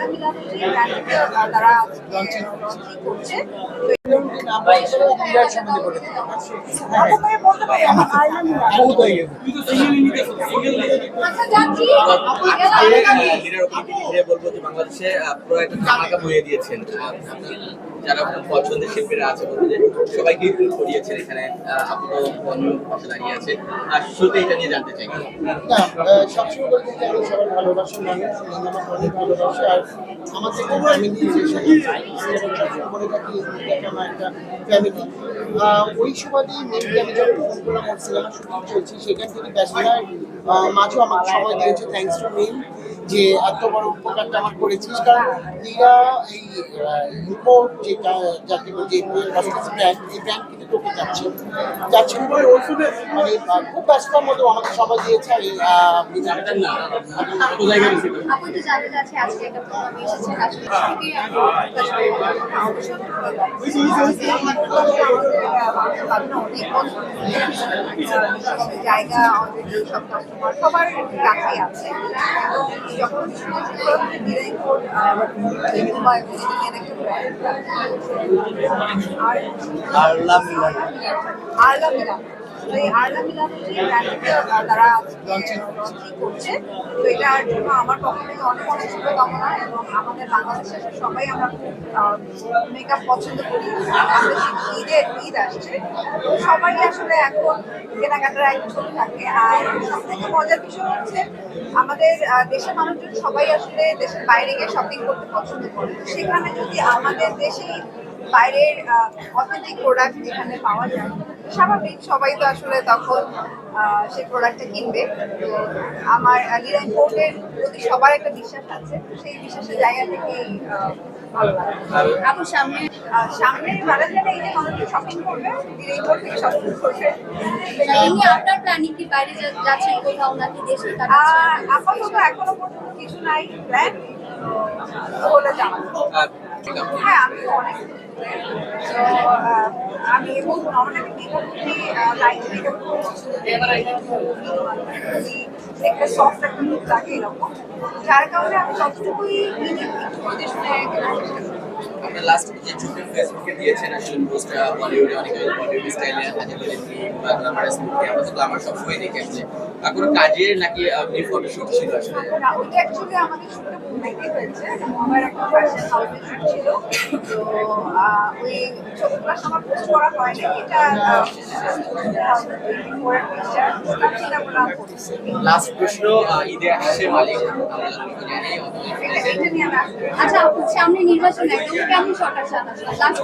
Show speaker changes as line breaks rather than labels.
Arla মিলানো যে ব্র্যান্ডটা তারা লঞ্চিং করছে।
বলবো যে বাংলাদেশে পুরো একটা ধামাকা বইয়ে দিয়েছেন। যারা পছন্দের শিল্পীরা আছে বলবো যে সবাইকে ইনক্লুড করিয়েছেন এখানে। আপুরও পাশে দাঁড়িয়ে আছে। আর শুরুতে এটা নিয়ে জানতে চাই।
সবসময় বলতে চাই আমি সবার ভালোবাসার মানুষ, আমার অনেক ভালোবাসে। আর আমার থেকে ফ্যামিলি করে থাকি, আমার একটা ফ্যামিলি। ওই সময়তেই মেনলি আমি যখন ফোন করলাম আমার সিনেমা শুটিং চলছে, সেখান থেকে ব্যস্ততার মাঝেও আমাকে সময় দিয়েছে। থ্যাংকস টু মিম যে এত বড় উপকারটা আমার করেছিস। কারণ এরা এই রিপোর্ট যেটা যাকে যে ব্র্যান্ড, এই ব্র্যান্ড কিন্তু তোকে যাচ্ছে বলে মানে খুব ব্যস্ততার মধ্যেও আমাকে সময় দিয়েছে। আমি
আপু তো জানতে চাচ্ছি আজকে একটা প্রোগ্রামে এসেছেন, আসলে থেকে জায়গা অলরেডি সব কাস্টমার সবার কাছেই আছে। যখন ডিজাইন কোড আরলা মিলানো তো এই আরলা মিলানো যে ব্র্যান্ডটা তারা লঞ্চিং করছে, তো এটার জন্য আমার পক্ষ থেকে অনেক অনেক শুভকামনা। এবং আমাদের বাংলাদেশের সবাই আমরা মেকআপ পছন্দ করি। আমাদের ঈদ আসছে, তো সবাই আসলে এখন কেনাকাটার এক ছবি থাকে। আর সব থেকে মজার বিষয় হচ্ছে আমাদের দেশের মানুষজন সবাই আসলে দেশের বাইরে গিয়ে শপিং করতে পছন্দ করে। সেখানে যদি আমাদের দেশেই বাইরের অথেন্টিক প্রোডাক্ট যেখানে পাওয়া যায়, স্বাভাবিক সবাই তো আসলে তখন সেই প্রোডাক্টটা কিনবে। তো আমার ডিজাইন কোডের প্রতি সবার একটা বিশ্বাস আছে, সেই বিশ্বাসের জায়গা থেকেই ভালো লাগে। আপুর সামনে বারান্দাটা এই যে মানুষজন শপিং করবে, ডিজাইন কোড থেকে শপিং করবে।
আপনার প্ল্যানিং কি বাইরে যাচ্ছেন কোথাও নাকি দেশে?
আপাতত এখনো পর্যন্ত কিছু নাই প্ল্যান, বলে জানাবো। হ্যাঁ, আমি তো অনেক আমি এবং আমাদের লাইট মেকআপ একটা সফট একটা লুক লাগে এরকম, যার কারণে আমি যতটুকুই বুঝে শুনে
আপনার লাস্ট যে ছবিটা ফেসবুকে দিয়েছেন আসলে পোস্ট বলিউডে অনেক বলিউড স্টাইলে হাজার বা গ্ল্যামারাস লুক আমরা তো গ্ল্যামার সবসময় দেখি আসলে কোনো কাজের নাকি আপনি ফটোশুট ছিল আসলে?
না, ওইটা অ্যাকচুয়ালি আমাদের শুটটা মুম্বাইতে হয়েছে। আমার একটা ফ্যাশন হাউসে শুট ছিল, তো ওই ছবিগুলো আমার পোস্ট করা হয় না। এটা
লাস্ট প্রশ্ন, ঈদে আসছে মালিক আমরা জানি
এটা নিয়ে আমি আসতে
আচ্ছা, সামনে নির্বাচন একদম কেমন শট আছে লাস্ট